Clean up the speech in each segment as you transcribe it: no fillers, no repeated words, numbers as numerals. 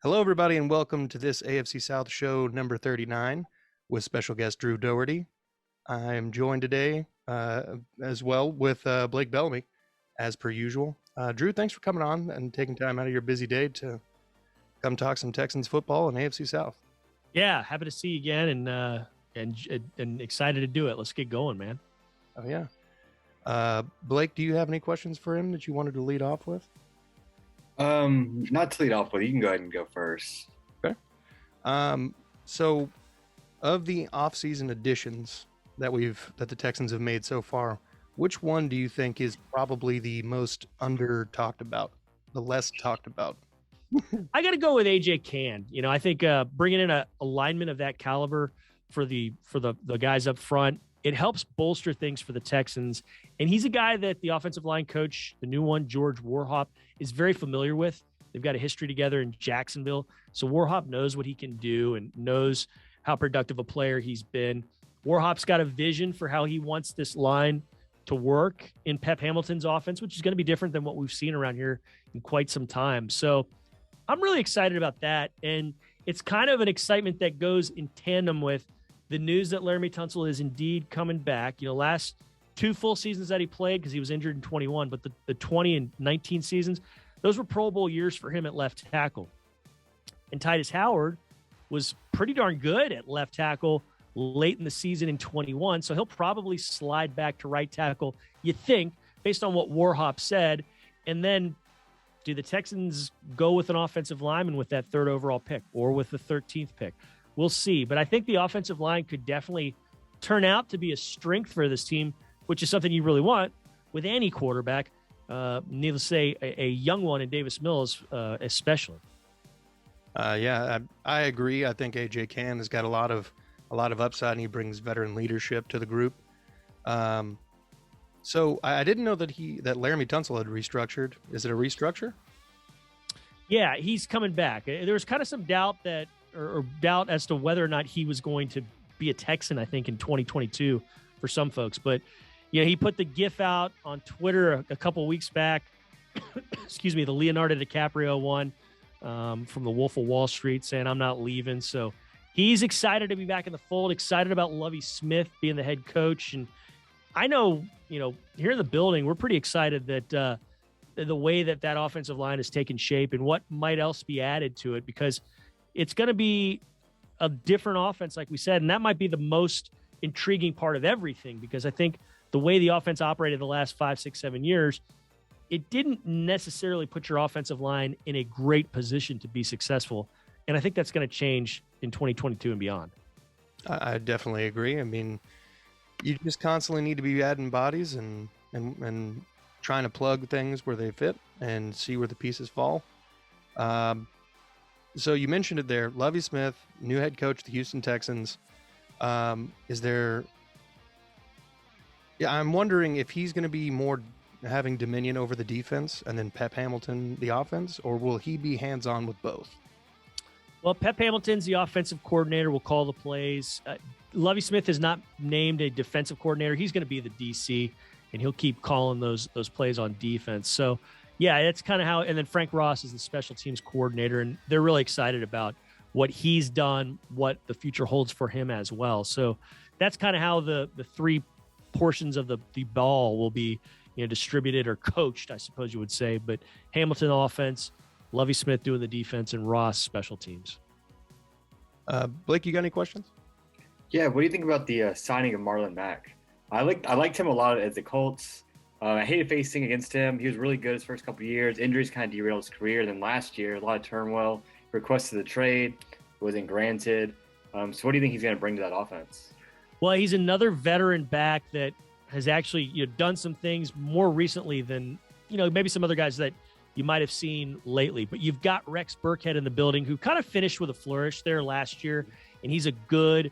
Hello, everybody, and welcome to this AFC South show number 39 with special guest Drew Dougherty. I am joined today as well with Blake Bellamy, as per usual. Drew, thanks for coming on and taking time out of your busy day to come talk some Texans football and AFC South. Yeah, happy to see you again, and excited to do it. Let's get going, man. Oh yeah, Blake, do you have any questions for him that you wanted to lead off with? Not to lead off with, you can go ahead and go first. Okay. So of the offseason additions that the Texans have made so far, which one do you think is probably the most under talked about, the less talked about? I got to go with AJ Cann. I think bringing in a lineman of that caliber for the guys up front, it helps bolster things for the Texans. And he's a guy that the offensive line coach, the new one, George Warhop, is very familiar with. They've got a history together in Jacksonville. So Warhop knows what he can do and knows how productive a player he's been. Warhop's got a vision for how he wants this line to work in Pep Hamilton's offense, which is going to be different than what we've seen around here in quite some time. So I'm really excited about that. And it's kind of an excitement that goes in tandem with the news that Laremy Tunsil is indeed coming back. Last two full seasons that he played, because he was injured in 21, but the 20 and 19 seasons, those were Pro Bowl years for him at left tackle. And Titus Howard was pretty darn good at left tackle late in the season in 21. So he'll probably slide back to right tackle, you think, based on what Warhop said. And then do the Texans go with an offensive lineman with that third overall pick or with the 13th pick? We'll see. But I think the offensive line could definitely turn out to be a strength for this team, which is something you really want with any quarterback. Needless to say, a young one in Davis Mills, especially. Yeah, I agree. I think AJ Cann has got a lot of upside, and he brings veteran leadership to the group. So I didn't know that Laremy Tunsil had restructured. Is it a restructure? Yeah, he's coming back. There was kind of some doubt or doubt as to whether or not he was going to be a Texan, I think, in 2022 for some folks. But he put the GIF out on Twitter a couple of weeks back. Excuse me, the Leonardo DiCaprio one from The Wolf of Wall Street, saying I'm not leaving. So he's excited to be back in the fold, excited about Lovie Smith being the head coach. And I know, here in the building, we're pretty excited that the way that offensive line has taken shape and what might else be added to it, because it's going to be a different offense, like we said. And that might be the most intriguing part of everything, because I think the way the offense operated the last 5, 6, 7 years, it didn't necessarily put your offensive line in a great position to be successful. And I think that's going to change in 2022 and beyond. I definitely agree. I mean, you just constantly need to be adding bodies and trying to plug things where they fit and see where the pieces fall. So you mentioned it there, Lovie Smith, new head coach of the Houston Texans. I'm wondering if he's going to be more having dominion over the defense and then Pep Hamilton the offense, or will he be hands-on with both? Well, Pep Hamilton's the offensive coordinator, will call the plays. Lovie Smith is not named a defensive coordinator. He's going to be the DC, and he'll keep calling those plays on defense. So, yeah, that's kind of how. And then Frank Ross is the special teams coordinator, and they're really excited about what he's done, what the future holds for him as well. So that's kind of how the three portions of the ball will be distributed or coached, I suppose you would say. But Hamilton offense, Lovie Smith doing the defense, and Ross special teams. Blake, you got any questions? Yeah, what do you think about the signing of Marlon Mack? I liked him a lot at the Colts. I hated facing against him. He was really good his first couple of years. Injuries kind of derailed his career. Then last year, a lot of turmoil. Requested the trade, wasn't granted. So what do you think he's going to bring to that offense? Well, he's another veteran back that has actually done some things more recently than maybe some other guys that you might have seen lately. But you've got Rex Burkhead in the building, who kind of finished with a flourish there last year, and he's a good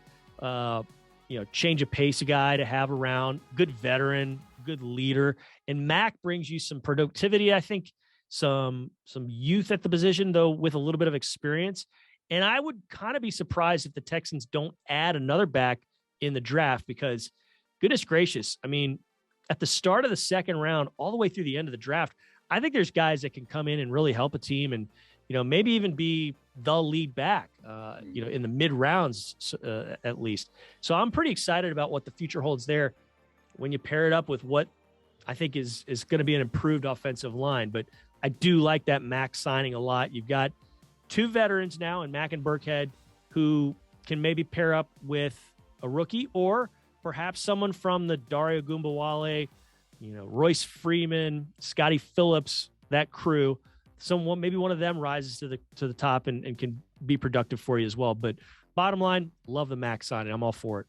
change of pace guy to have around. Good veteran, good leader. And Mack brings you some productivity, I think, some youth at the position, though, with a little bit of experience. And I would kind of be surprised if the Texans don't add another back in the draft, because goodness gracious, I mean, at the start of the second round, all the way through the end of the draft, I think there's guys that can come in and really help a team and maybe even be the lead back, in the mid rounds at least. So I'm pretty excited about what the future holds there when you pair it up with what I think is going to be an improved offensive line. But I do like that Mack signing a lot. You've got two veterans now in Mack and Burkhead who can maybe pair up with a rookie or perhaps someone from the Dario Gumbawale, Royce Freeman, Scotty Phillips, that crew. Someone, maybe one of them rises to the top and can be productive for you as well. But bottom line, love the Mack signing. I'm all for it.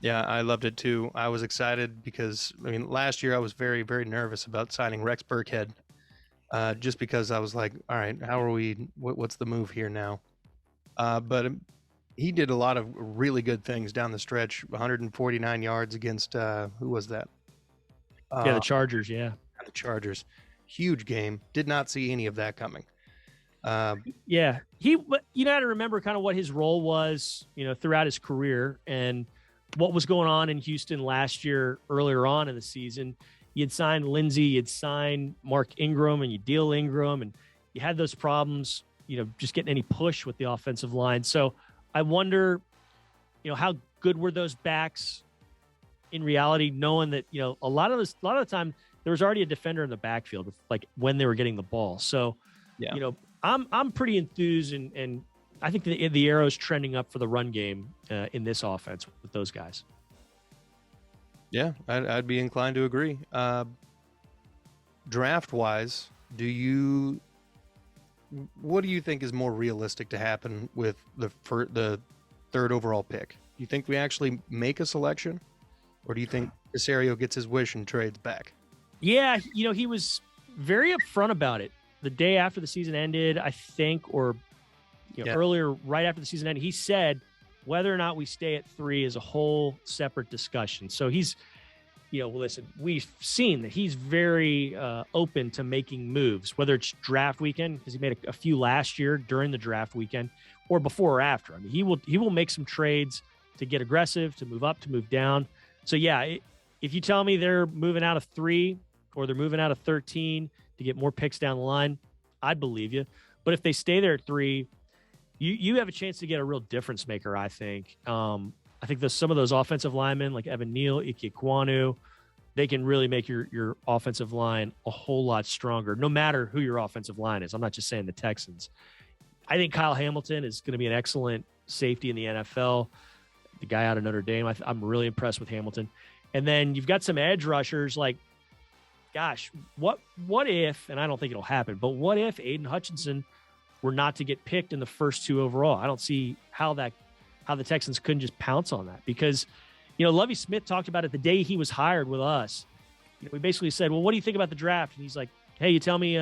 Yeah, I loved it too. I was excited because, last year I was very, very nervous about signing Rex Burkhead, just because I was like, all right, how are we, what's the move here now? But he did a lot of really good things down the stretch, 149 yards against, who was that? The Chargers, yeah. The Chargers. Huge game. Did not see any of that coming. Yeah. He, had to remember kind of what his role was, throughout his career and what was going on in Houston last year, earlier on in the season. You'd signed Lindsey, you'd signed Mark Ingram, and you deal Ingram, and you had those problems, just getting any push with the offensive line. So I wonder, how good were those backs in reality, knowing that, a lot of the time there was already a defender in the backfield, like when they were getting the ball. So, yeah. I'm pretty enthused, and I think the arrow's trending up for the run game in this offense with those guys. Yeah, I'd be inclined to agree. Draft-wise, what do you think is more realistic to happen with the third overall pick? Do you think we actually make a selection, or do you think Caserio gets his wish and trades back? Yeah, he was very upfront about it the day after the season ended, I think, or earlier, right after the season ended. He said whether or not we stay at 3 is a whole separate discussion. So he's, listen, we've seen that he's very open to making moves, whether it's draft weekend, because he made a few last year during the draft weekend, or before or after. He will make some trades to get aggressive, to move up, to move down. So yeah, if you tell me they're moving out of 3 or they're moving out of 13 to get more picks down the line, I'd believe you. But if they stay there at 3, you have a chance to get a real difference maker, I think. I think some of those offensive linemen like Evan Neal, Ike Ekwonu, they can really make your offensive line a whole lot stronger, no matter who your offensive line is. I'm not just saying the Texans. I think Kyle Hamilton is going to be an excellent safety in the NFL, the guy out of Notre Dame. I'm really impressed with Hamilton. And then you've got some edge rushers like, gosh, what if, and I don't think it'll happen, but what if Aiden Hutchinson were not to get picked in the first 2 overall? I don't see how the Texans couldn't just pounce on that, because, Lovie Smith talked about it the day he was hired with us. We basically said, well, what do you think about the draft? And he's like, hey, you tell me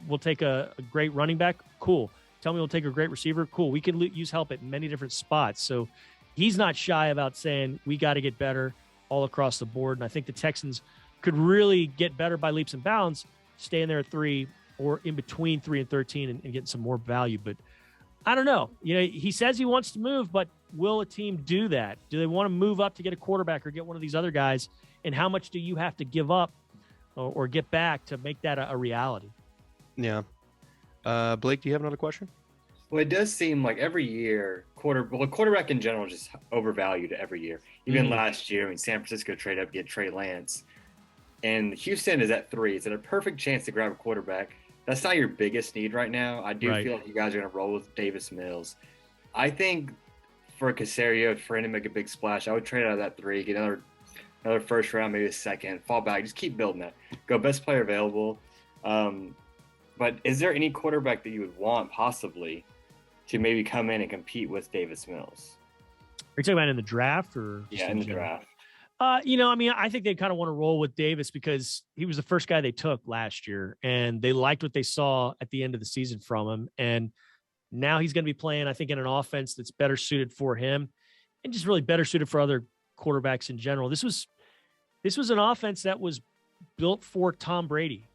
we'll take a great running back? Cool. Tell me we'll take a great receiver? Cool. We can use help at many different spots. So he's not shy about saying we got to get better all across the board. And I think the Texans could really get better by leaps and bounds, staying there at 3 or in between 3 and 13 and getting some more value. But I don't know. He says he wants to move, but will a team do that? Do they want to move up to get a quarterback or get one of these other guys? And how much do you have to give up or get back to make that a reality? Yeah. Blake, do you have another question? Well, it does seem like every year, quarterback in general is just overvalued every year. Even last year, San Francisco trade up, get Trey Lance. And Houston is at 3. It's a perfect chance to grab a quarterback. That's not your biggest need right now. I do feel like you guys are going to roll with Davis Mills. I think for Caserio, for him to make a big splash, I would trade out of that 3, get another first round, maybe a second, fall back, just keep building that. Go best player available. But is there any quarterback that you would want possibly to maybe come in and compete with Davis Mills? Are you talking about in the draft or? Yeah, in the draft. I think they kind of want to roll with Davis because he was the first guy they took last year, and they liked what they saw at the end of the season from him. And now he's going to be playing, I think, in an offense that's better suited for him and just really better suited for other quarterbacks in general. This was an offense that was built for Tom Brady.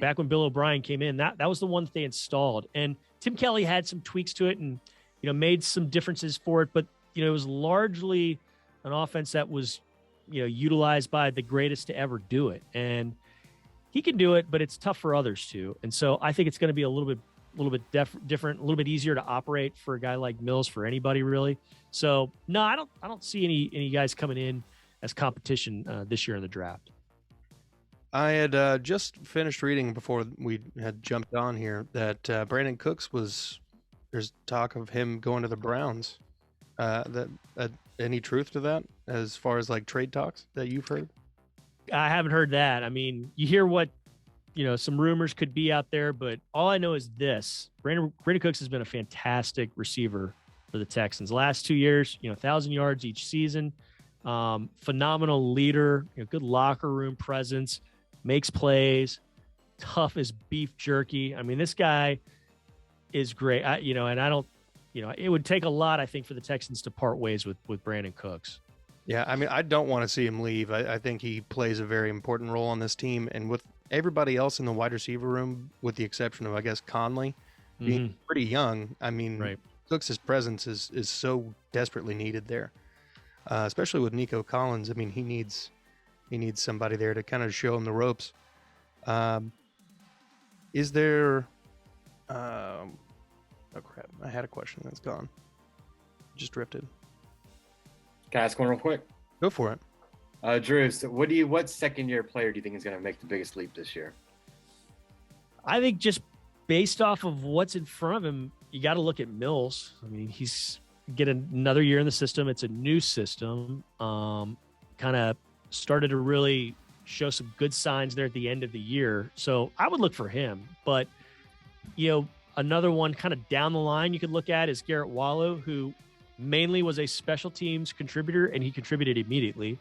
Back when Bill O'Brien came in, that was the one that they installed. And Tim Kelly had some tweaks to it and, made some differences for it. But, it was largely an offense that was, utilized by the greatest to ever do it. And he can do it, but it's tough for others too. And so I think it's going to be a little bit different, a little bit easier to operate for a guy like Mills, for anybody really. So no, I don't see any guys coming in as competition this year in the draft. I had just finished reading before we had jumped on here that Brandon Cooks there's talk of him going to the Browns. Any truth to that as far as like trade talks that you've heard? I haven't heard that. I mean, you hear what, some rumors could be out there, but all I know is this: Brandon Cooks has been a fantastic receiver for the Texans. Last 2 years, 1,000 yards each season, phenomenal leader, good locker room presence, makes plays, tough as beef jerky. I mean, this guy is great. And I don't, it would take a lot, I think, for the Texans to part ways with Brandon Cooks. Yeah, I mean, I don't want to see him leave. I think he plays a very important role on this team. And with everybody else in the wide receiver room, with the exception of, I guess, Conley, being pretty young, I mean, right. Cooks' presence is so desperately needed there, especially with Nico Collins. I mean, he needs somebody there to kind of show him the ropes. Is there... oh, crap. I had a question that's gone. Just drifted. Can I ask one real quick? Go for it. Drew, so what second-year player do you think is going to make the biggest leap this year? I think just based off of what's in front of him, you got to look at Mills. I mean, he's getting another year in the system. It's a new system. Kind of started to really show some good signs there at the end of the year. So I would look for him. But, another one kind of down the line you could look at is Garrett Wallow, who mainly was a special teams contributor, and he contributed immediately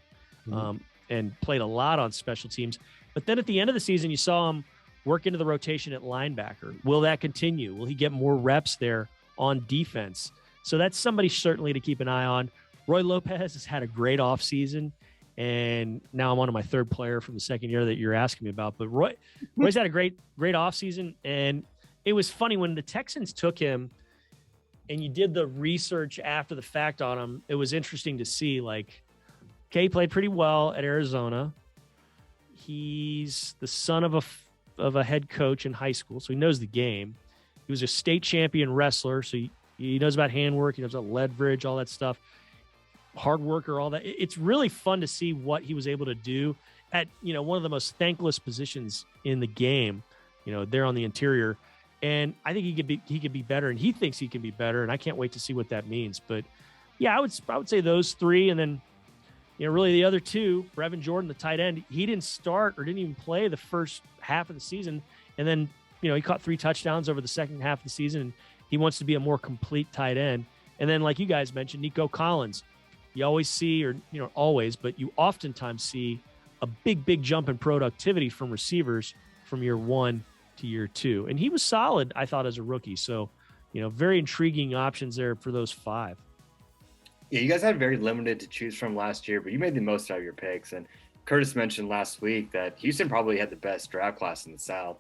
and played a lot on special teams. But then at the end of the season, you saw him work into the rotation at linebacker. Will that continue? Will he get more reps there on defense? So that's somebody certainly to keep an eye on. Roy Lopez has had a great offseason, and now I'm on to my third player from the second year that you're asking me about. But Roy's had a great offseason, and it was funny when the Texans took him and you did the research after the fact on him. It was interesting to see, he played pretty well at Arizona. He's the son of a head coach in high school, so he knows the game. He was a state champion wrestler, so he knows about handwork, he knows about leverage, all that stuff. Hard worker, all that. It's really fun to see what he was able to do at, one of the most thankless positions in the game, there on the interior. And I think he could be better, and he thinks he can be better, and I can't wait to see what that means. But yeah, I would say those three, and then really the other two, Brevin Jordan, the tight end, he didn't start or didn't even play the first half of the season, and then he caught 3 touchdowns over the second half of the season, and he wants to be a more complete tight end. And then, like you guys mentioned, Nico Collins, you always see, or always, but you oftentimes see a big jump in productivity from receivers from year 1 to year 2. And he was solid, I thought, as a rookie. So, very intriguing options there for those 5. Yeah, you guys had very limited to choose from last year, but you made the most out of your picks. And Curtis mentioned last week that Houston probably had the best draft class in the South.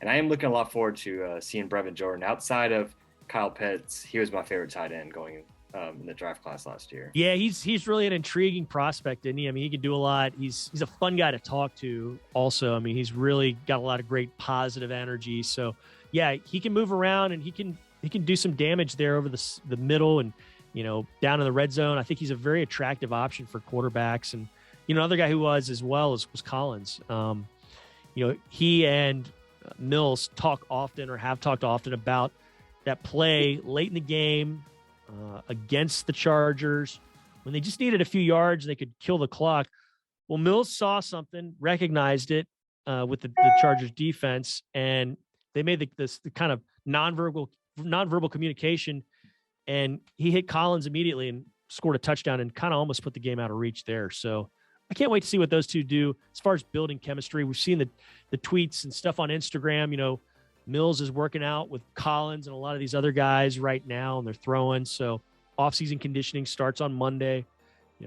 And I am looking a lot forward to seeing Brevin Jordan. Outside of Kyle Pitts, he was my favorite tight end going in the draft class last year. Yeah, he's really an intriguing prospect, isn't he? I mean, he can do a lot. He's a fun guy to talk to also. I mean, he's really got a lot of great positive energy. So, yeah, he can move around, and he can do some damage there over the middle and, down in the red zone. I think he's a very attractive option for quarterbacks. And, another guy who was as well was Collins. He and Mills talk often, or have talked often, about that play late in the game against the Chargers when they just needed a few yards, they could kill the clock. Well, Mills saw something, recognized it with the Chargers defense, and they made the kind of nonverbal communication, and he hit Collins immediately and scored a touchdown and kind of almost put the game out of reach there. So I can't wait to see what those two do as far as building chemistry. We've seen the tweets and stuff on Instagram. Mills is working out with Collins and a lot of these other guys right now, and they're throwing. So off-season conditioning starts on Monday,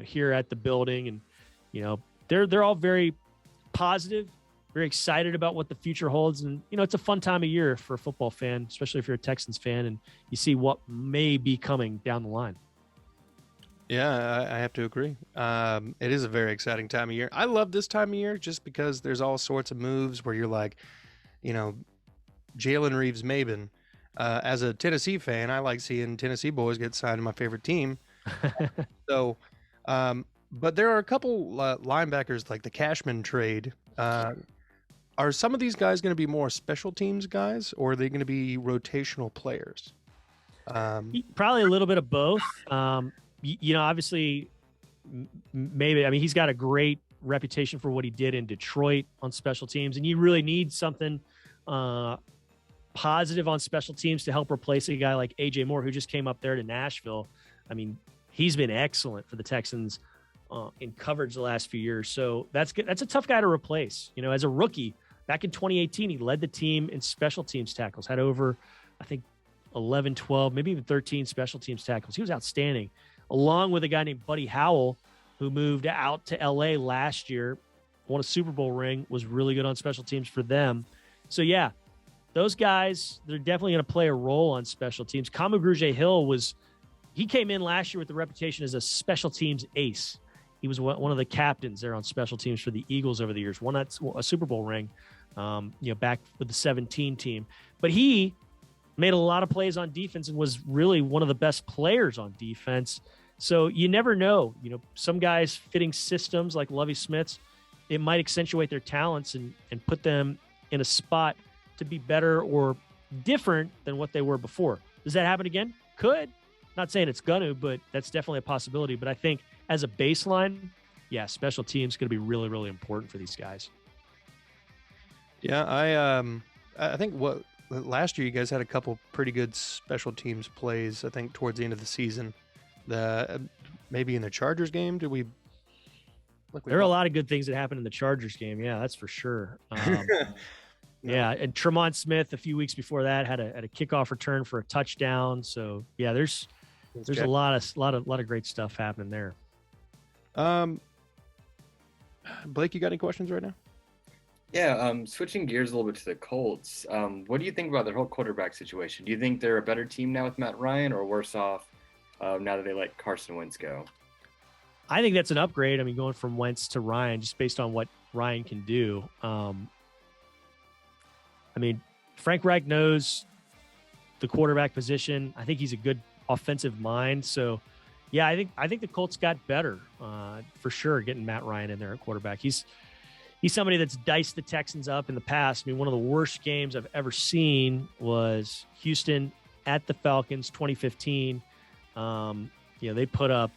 here at the building. And, they're all very positive, very excited about what the future holds. And, it's a fun time of year for a football fan, especially if you're a Texans fan and you see what may be coming down the line. Yeah, I have to agree. It is a very exciting time of year. I love this time of year just because there's all sorts of moves where you're like, you know, Jalen Reeves-Maben. As a Tennessee fan, I like seeing Tennessee boys get signed to my favorite team. So, but there are a couple linebackers like the Cashman trade. Are some of these guys going to be more special teams guys, or are they going to be rotational players? Probably a little bit of both. Obviously, maybe. I mean, he's got a great reputation for what he did in Detroit on special teams, and you really need something positive on special teams to help replace a guy like AJ Moore, who just came up there to Nashville. I mean, he's been excellent for the Texans in coverage the last few years. So that's good. That's a tough guy to replace. You know, as a rookie back in 2018, he led the team in special teams tackles, had over, I think, 11, 12, maybe even 13 special teams tackles. He was outstanding, along with a guy named Buddy Howell, who moved out to LA last year, won a Super Bowl ring, was really good on special teams for them. So, yeah, those guys, they're definitely going to play a role on special teams. Kamu Grugier-Hill he came in last year with the reputation as a special teams ace. He was one of the captains there on special teams for the Eagles over the years, won a Super Bowl ring, back with the 17 team. But he made a lot of plays on defense and was really one of the best players on defense. So you never know, some guys fitting systems like Lovie Smith's, it might accentuate their talents and put them in a spot to be better or different than what they were before. Does that happen again? Could. Not saying it's going to, but that's definitely a possibility. But I think as a baseline, yeah, special teams is going to be really, really important for these guys. Yeah, I think last year you guys had a couple pretty good special teams plays. I think towards the end of the season, maybe in the Chargers game, there are a lot of good things that happened in the Chargers game. Yeah, that's for sure. Yeah, and Tremont Smith a few weeks before that had a kickoff return for a touchdown. So yeah, there's a lot of great stuff happening there. Blake, you got any questions right now? Yeah, switching gears a little bit to the Colts. What do you think about their whole quarterback situation? Do you think they're a better team now with Matt Ryan, or worse off now that they let Carson Wentz go? I think that's an upgrade. I mean, going from Wentz to Ryan, just based on what Ryan can do. I mean, Frank Reich knows the quarterback position. I think he's a good offensive mind. So, yeah, I think the Colts got better for sure, getting Matt Ryan in there at quarterback. He's somebody that's diced the Texans up in the past. I mean, one of the worst games I've ever seen was Houston at the Falcons, 2015. They put up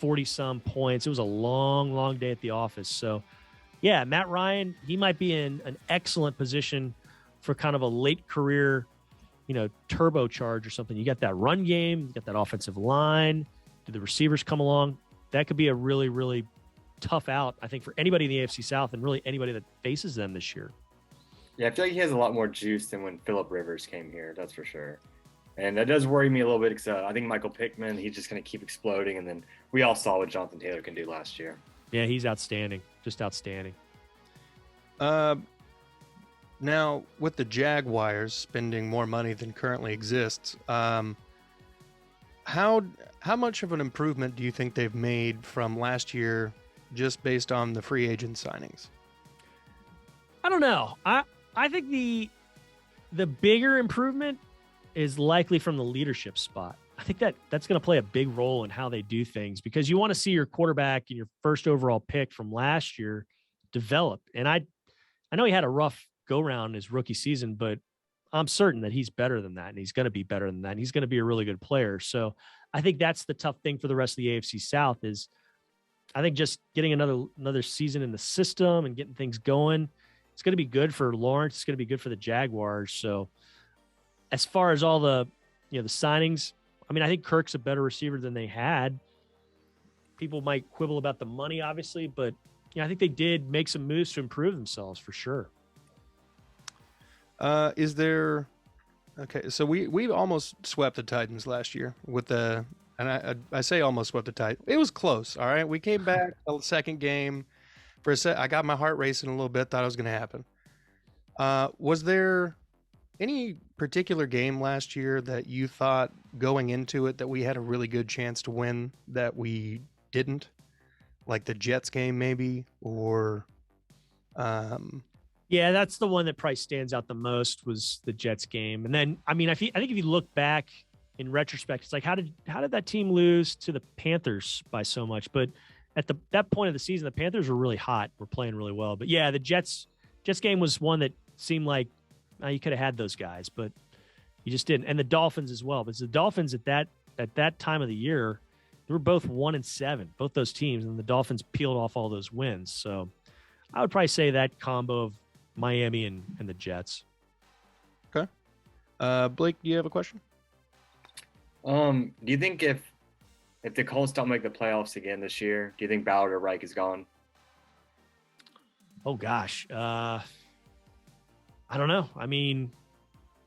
40-some points. It was a long, long day at the office. So, yeah, Matt Ryan, he might be in an excellent position for kind of a late career, turbocharge or something. You got that run game, you got that offensive line. Do the receivers come along? That could be a really, really tough out, I think, for anybody in the AFC South and really anybody that faces them this year. Yeah, I feel like he has a lot more juice than when Phillip Rivers came here, that's for sure. And that does worry me a little bit because I think Michael Pittman, he's just going to keep exploding. And then we all saw what Jonathan Taylor can do last year. Yeah, he's outstanding, just outstanding. Now, with the Jaguars spending more money than currently exists, how much of an improvement do you think they've made from last year just based on the free agent signings? I don't know. I think the bigger improvement is likely from the leadership spot. I think that's going to play a big role in how they do things, because you want to see your quarterback and your first overall pick from last year develop. And I know he had a rough go round his rookie season, but I'm certain that he's better than that, and he's going to be better than that. And he's going to be a really good player. So I think that's the tough thing for the rest of the AFC South is I think just getting another season in the system and getting things going. It's going to be good for Lawrence. It's going to be good for the Jaguars. So as far as all the signings, I mean, I think Kirk's a better receiver than they had. People might quibble about the money, obviously, but I think they did make some moves to improve themselves for sure. Is there? Okay, so we almost swept the Titans last year with and I say almost swept the Titans. It was close. All right, we came back the second game. For a sec, I got my heart racing a little bit. Thought it was going to happen. Was there any particular game last year that you thought going into it that we had a really good chance to win that we didn't? Like the Jets game, maybe, or Yeah, that's the one that probably stands out the most was the Jets game. And then, I mean, I think if you look back in retrospect, it's like how did that team lose to the Panthers by so much? But at that point of the season, the Panthers were really hot, were playing really well. But yeah, the Jets game was one that seemed like you could have had those guys, but you just didn't. And the Dolphins as well, because the Dolphins at that time of the year, they were both 1-7, both those teams, and the Dolphins peeled off all those wins. So I would probably say that combo of Miami and the Jets. Okay. Blake, do you have a question? Do you think if the Colts don't make the playoffs again this year, do you think Ballard or Reich is gone? Oh gosh, I don't know. I mean,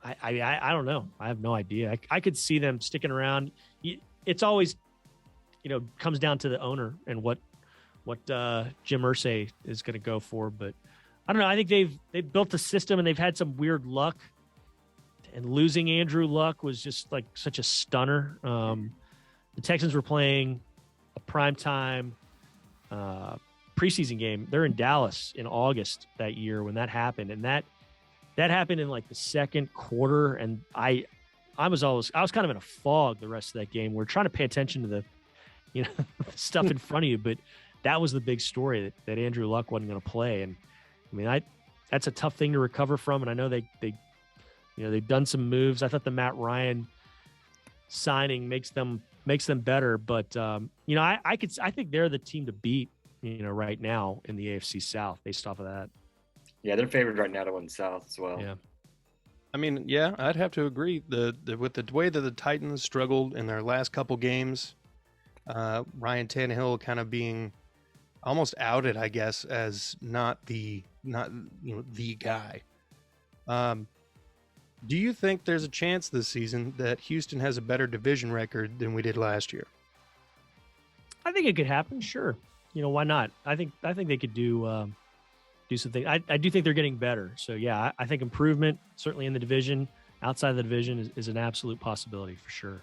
I don't know. I have no idea. I could see them sticking around. It's always, comes down to the owner and what Jim Irsay is going to go for. But I don't know. I think they've built a system and they've had some weird luck. And losing Andrew Luck was just like such a stunner. The Texans were playing a primetime preseason game. They're in Dallas in August that year when that happened, and that happened in like the second quarter. And I was kind of in a fog the rest of that game. We're trying to pay attention to the stuff in front of you, but that was the big story that Andrew Luck wasn't going to play. And I mean, that's a tough thing to recover from. And I know they've done some moves. I thought the Matt Ryan signing makes them better, but I think they're the team to beat, right now in the AFC South based off of that. Yeah, they're favored right now to win South as well. Yeah. I mean, yeah, I'd have to agree. With the way that the Titans struggled in their last couple games, Ryan Tannehill kind of being almost outed, I guess, as not the guy. Do you think there's a chance this season that Houston has a better division record than we did last year? I think it could happen. Sure. Why not? I think they could do something. I do think they're getting better. So yeah, I think improvement certainly in the division, outside of the division is an absolute possibility for sure.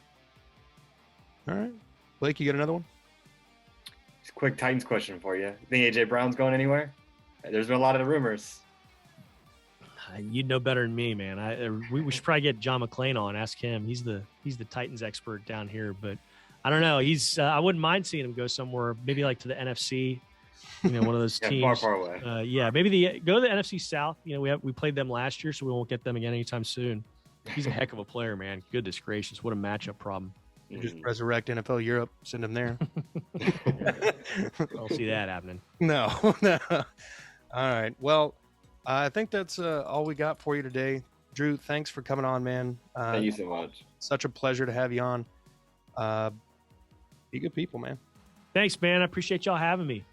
All right. Blake, you got another one? Just a quick Titans question for you. Think AJ Brown's going anywhere? There's been a lot of rumors. You'd know better than me, man. We should probably get John McClain on. Ask him. He's the Titans expert down here. But I don't know. I wouldn't mind seeing him go somewhere, maybe like to the NFC. One of those teams. Far away. Maybe go to the NFC South. We played them last year, so we won't get them again anytime soon. He's a heck of a player, man. Goodness gracious, what a matchup problem. You just resurrect NFL Europe, send him there. I don't see that happening. No. All right. Well, I think that's all we got for you today. Drew, thanks for coming on, man. Thank you so much. Such a pleasure to have you on. Be good people, man. Thanks, man. I appreciate y'all having me.